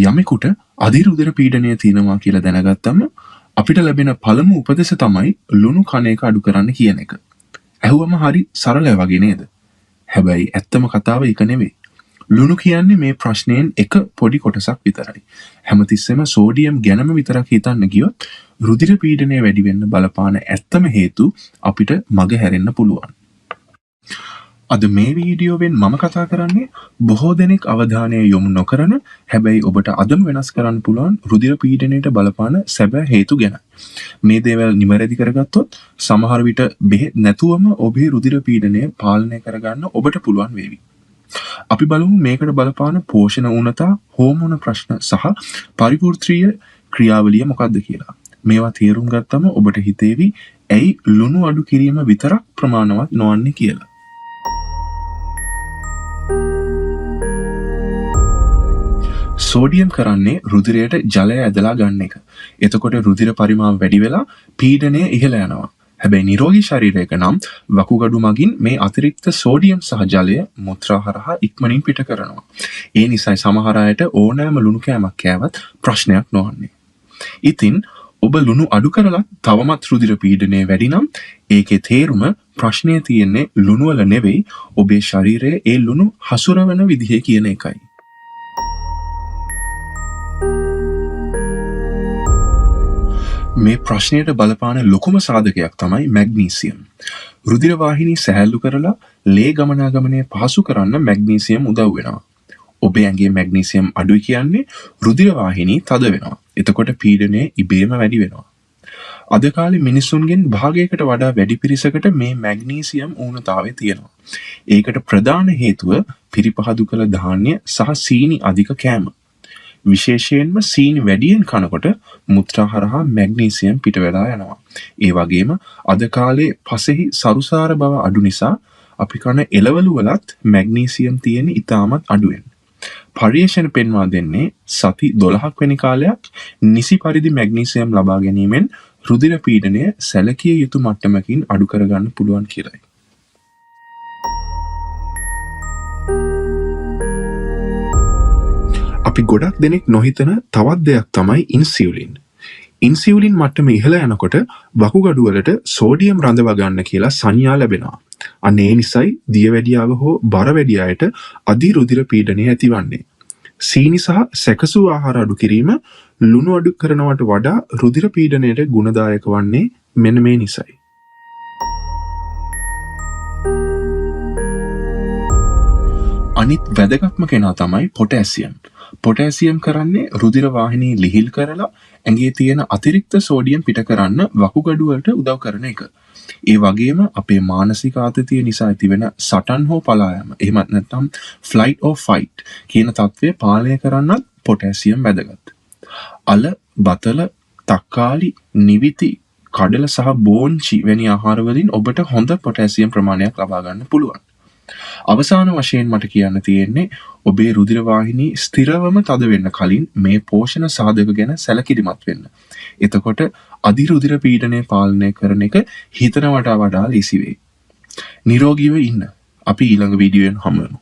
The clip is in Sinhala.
යමෙකුට අධිරුධිර පීඩනය තියෙනවා කියලා දැනගත්තම අපිට ලැබෙන පළමු උපදෙස තමයි ලුණු කන එක අඩු කරන්න කියන එක. ඇහුවම හරි සරලයි වගේ නේද? හැබැයි ඇත්තම කතාව ඒක නෙවෙයි. ලුණු කියන්නේ මේ ප්‍රශ්නයෙන් එක පොඩි කොටසක් විතරයි. හැමතිස්සෙම සෝඩියම් ගැනම විතරක් හිතන්න ගියොත් රුධිර පීඩනය වැඩි වෙන්න බලපාන ඇත්තම හේතු අපිට මග හැරෙන්න පුළුවන්. අද මේ වීඩියෝවෙන් මම කතා කරන්නේ බොහෝ දෙනෙක් අවධානය යොමු නොකරන හැබැයි ඔබට අදම වෙනස් කරන්න පුළුවන් රුධිර පීඩනයට බලපාන සැබෑ හේතු ගැන. මේ දේවල් නිවැරදි කරගත්තොත් සමහර විට බෙහෙත් නැතුවම ඔබේ රුධිර පීඩනය පාලනය කරගන්න ඔබට පුළුවන් වේවි. අපි බලමු මේකට බලපාන පෝෂණ ඌනතා, හෝමෝන ප්‍රශ්න සහ පරිපූර්ත්‍රීය ක්‍රියාවලිය මොකක්ද කියලා. මේවා තේරුම් ගත්තම ඔබට හිතේවි ඇයි ලුණු අඩු කිරීම විතරක් ප්‍රමාණවත් නොවන්නේ කියලා. සෝඩියම් කරන්නේ රුධිරයට ජලය ඇදලා ගන්න එක. එතකොට රුධිර පරිමාණ වැඩි වෙලා පීඩනය ඉහළ යනවා. හැබැයි නිරෝගී ශරීරයක නම් වකුගඩු මගින් මේ අතිරික්ත සෝඩියම් සහ ජලය මුත්‍රා හරහා ඉක්මනින් පිට කරනවා. ඒ නිසායි සමහර අයට ඕනෑම ලුණු කෑමක් කෑවත් ප්‍රශ්නයක් නොවන්නේ. ඉතින් ඔබ ලුණු අඩු කරලා තවමත් රුධිර පීඩනය වැඩි නම් ඒකේ තේරුම ප්‍රශ්නය තියෙන්නේ ලුණු වල නෙවෙයි, ඔබේ ශරීරයේ ඒ ලුණු හසුරවන විදිහේ කියන එකයි. මේ ප්‍රශ්නයට බලපාන ලොකුම සාධකයක් තමයි මැග්නීසියම්. රුධිර වාහිනී සැහැල්ලු කරලා ලේ ගමනාගමනය පහසු කරන්න මැග්නීසියම් උදව් වෙනවා. ඔබේ ඇඟේ මැග්නීසියම් අඩුයි කියන්නේ රුධිර වාහිනී තද වෙනවා. එතකොට පීඩනය ඉබේම වැඩි වෙනවා. අද කාලේ මිනිසුන්ගෙන් භාගයකට වඩා වැඩි පිරිසකට මේ මැග්නීසියම් ඌනතාවය තියෙනවා. ඒකට ප්‍රධාන හේතුව පිරිපහදු කළ ධාන්‍ය සහ සීනි අධික කෑම. විශේෂයෙන්ම සීනි වැඩියෙන් කනකොට මුත්‍රා හරහා මැග්නීසියම් පිට වෙලා යනවා. ඒ වගේම අද කාලේ පසෙහි සරුසාර බව අඩු නිසා අපි කන එළවලු වලත් මැග්නීසියම් තියෙන ඉතාමත් අඩුවෙන්. පර්යේෂණ පෙන්වා දෙන්නේ සති 12ක් වැනි කාලයක් නිසි පරිදි මැග්නීසියම් ලබා ගැනීමෙන් රුධිර පීඩනය සැලකිය යුතු මට්ටමකින් අඩු කරගන්න පුළුවන් කියලායි. අපි ගොඩක් දෙනෙක් නොහිතන තවත් දෙයක් තමයි ඉන්සියුලින්. ඉන්සියුලින් මට්ටම ඉහළ යනකොට වකුගඩු වලට සෝඩියම් රඳවා ගන්න කියලා සංඥා ලැබෙනවා. අන්න ඒ නිසායි දියවැඩියාව හෝ බර වැඩි අයට අධි රුධිර පීඩනය ඇතිවන්නේ. සීනි සහ සැකසු ආහාර අඩු කිරීම ලුණු අඩු කරනවට වඩා රුධිර පීඩනයට ගුණදායක වන්නේ මෙන්න මේ නිසායි. අනිත් වැදගත්ම කෙනා තමයි පොටෑසියම්. පොටෑසියම් කරන්නේ රුධිර වාහිනී ලිහිල් කරලා ඇඟේ තියෙන අතිරික්ත සෝඩියම් පිට කරන්න වකුගඩු වලට උදව් කරන එක. ඒ වගේම අපේ මානසික ආතතිය නිසා ඇතිවෙන සටන් හෝ පලායම, එහෙමත් නැත්නම් ෆ්ලයිට් or ෆයිට් කියන තත්ත්වය පාලනය කරන්නත් පොටෑසියම් වැදගත්. අල, බතල, තක්කාලි, නිවිති, කඩල සහ බෝංචි වැනි ආහාර වලින් ඔබට හොඳ පොටෑසියම් ප්‍රමාණයක් ලබා ගන්න පුළුවන්. අවසාන වශයෙන් මට කියන්න තියෙන්නේ ඔබේ රුධිර වාහිනී ස්ථිරවම තද වෙන්න කලින් මේ පෝෂණ සාධක ගැන සැලකිලිමත් වෙන්න. එතකොට අධි රුධිර පීඩනය පාලනය කරන එක හිතනවට වඩා ලේසි වෙයි. නිරෝගීව ඉන්න. අපි ඊළඟ වීඩියෝෙන් හමු වෙමු.